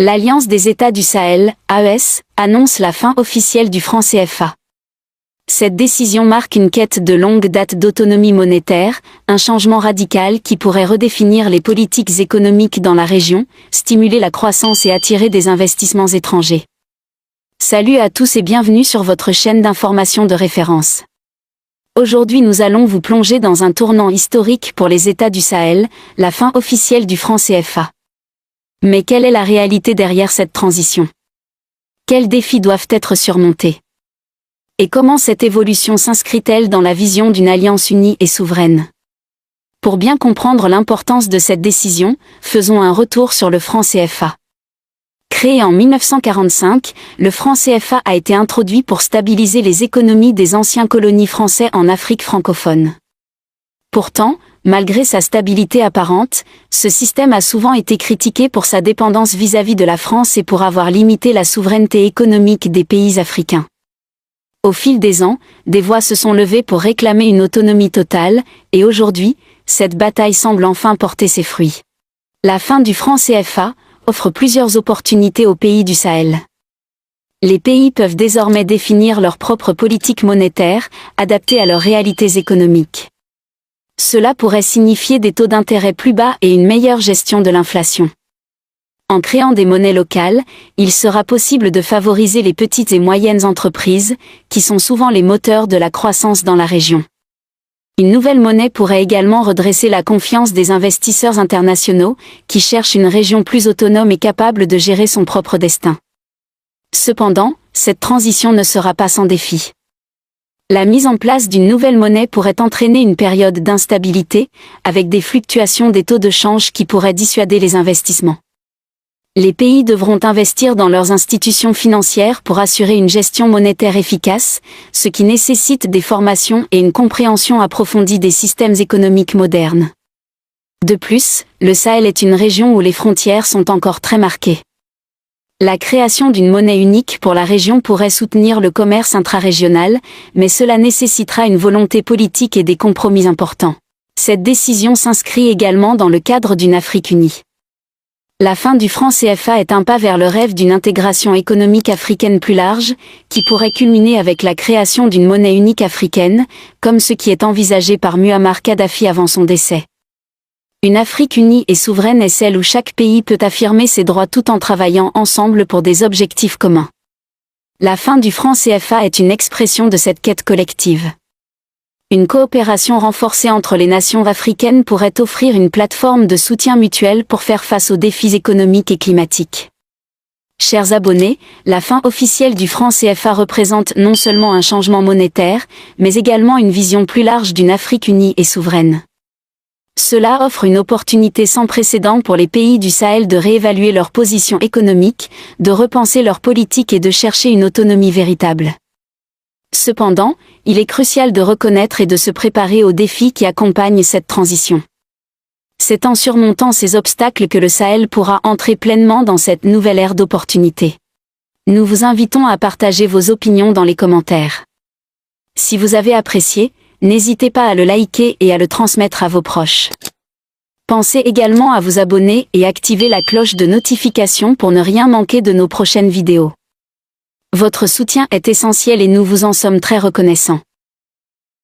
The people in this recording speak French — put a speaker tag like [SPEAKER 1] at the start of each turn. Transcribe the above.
[SPEAKER 1] L'Alliance des États du Sahel, AES, annonce la fin officielle du franc CFA. Cette décision marque une quête de longue date d'autonomie monétaire, un changement radical qui pourrait redéfinir les politiques économiques dans la région, stimuler la croissance et attirer des investissements étrangers. Salut à tous et bienvenue sur votre chaîne d'information de référence. Aujourd'hui nous allons vous plonger dans un tournant historique pour les États du Sahel, la fin officielle du franc CFA. Mais quelle est la réalité derrière cette transition? Quels défis doivent être surmontés? Et comment cette évolution s'inscrit-elle dans la vision d'une alliance unie et souveraine? Pour bien comprendre l'importance de cette décision, faisons un retour sur le franc CFA. Créé en 1945, le franc CFA a été introduit pour stabiliser les économies des anciens colonies français en Afrique francophone. Pourtant, malgré sa stabilité apparente, ce système a souvent été critiqué pour sa dépendance vis-à-vis de la France et pour avoir limité la souveraineté économique des pays africains. Au fil des ans, des voix se sont levées pour réclamer une autonomie totale, et aujourd'hui, cette bataille semble enfin porter ses fruits. La fin du franc CFA offre plusieurs opportunités aux pays du Sahel. Les pays peuvent désormais définir leur propre politique monétaire, adaptée à leurs réalités économiques. Cela pourrait signifier des taux d'intérêt plus bas et une meilleure gestion de l'inflation. En créant des monnaies locales, il sera possible de favoriser les petites et moyennes entreprises, qui sont souvent les moteurs de la croissance dans la région. Une nouvelle monnaie pourrait également redresser la confiance des investisseurs internationaux, qui cherchent une région plus autonome et capable de gérer son propre destin. Cependant, cette transition ne sera pas sans défi. La mise en place d'une nouvelle monnaie pourrait entraîner une période d'instabilité, avec des fluctuations des taux de change qui pourraient dissuader les investissements. Les pays devront investir dans leurs institutions financières pour assurer une gestion monétaire efficace, ce qui nécessite des formations et une compréhension approfondie des systèmes économiques modernes. De plus, le Sahel est une région où les frontières sont encore très marquées. La création d'une monnaie unique pour la région pourrait soutenir le commerce intrarégional, mais cela nécessitera une volonté politique et des compromis importants. Cette décision s'inscrit également dans le cadre d'une Afrique unie. La fin du franc CFA est un pas vers le rêve d'une intégration économique africaine plus large, qui pourrait culminer avec la création d'une monnaie unique africaine, comme ce qui est envisagé par Muammar Kadhafi avant son décès. Une Afrique unie et souveraine est celle où chaque pays peut affirmer ses droits tout en travaillant ensemble pour des objectifs communs. La fin du franc CFA est une expression de cette quête collective. Une coopération renforcée entre les nations africaines pourrait offrir une plateforme de soutien mutuel pour faire face aux défis économiques et climatiques. Chers abonnés, la fin officielle du franc CFA représente non seulement un changement monétaire, mais également une vision plus large d'une Afrique unie et souveraine. Cela offre une opportunité sans précédent pour les pays du Sahel de réévaluer leur position économique, de repenser leur politique et de chercher une autonomie véritable. Cependant, il est crucial de reconnaître et de se préparer aux défis qui accompagnent cette transition. C'est en surmontant ces obstacles que le Sahel pourra entrer pleinement dans cette nouvelle ère d'opportunités. Nous vous invitons à partager vos opinions dans les commentaires. Si vous avez apprécié, n'hésitez pas à le liker et à le transmettre à vos proches. Pensez également à vous abonner et activer la cloche de notification pour ne rien manquer de nos prochaines vidéos. Votre soutien est essentiel et nous vous en sommes très reconnaissants.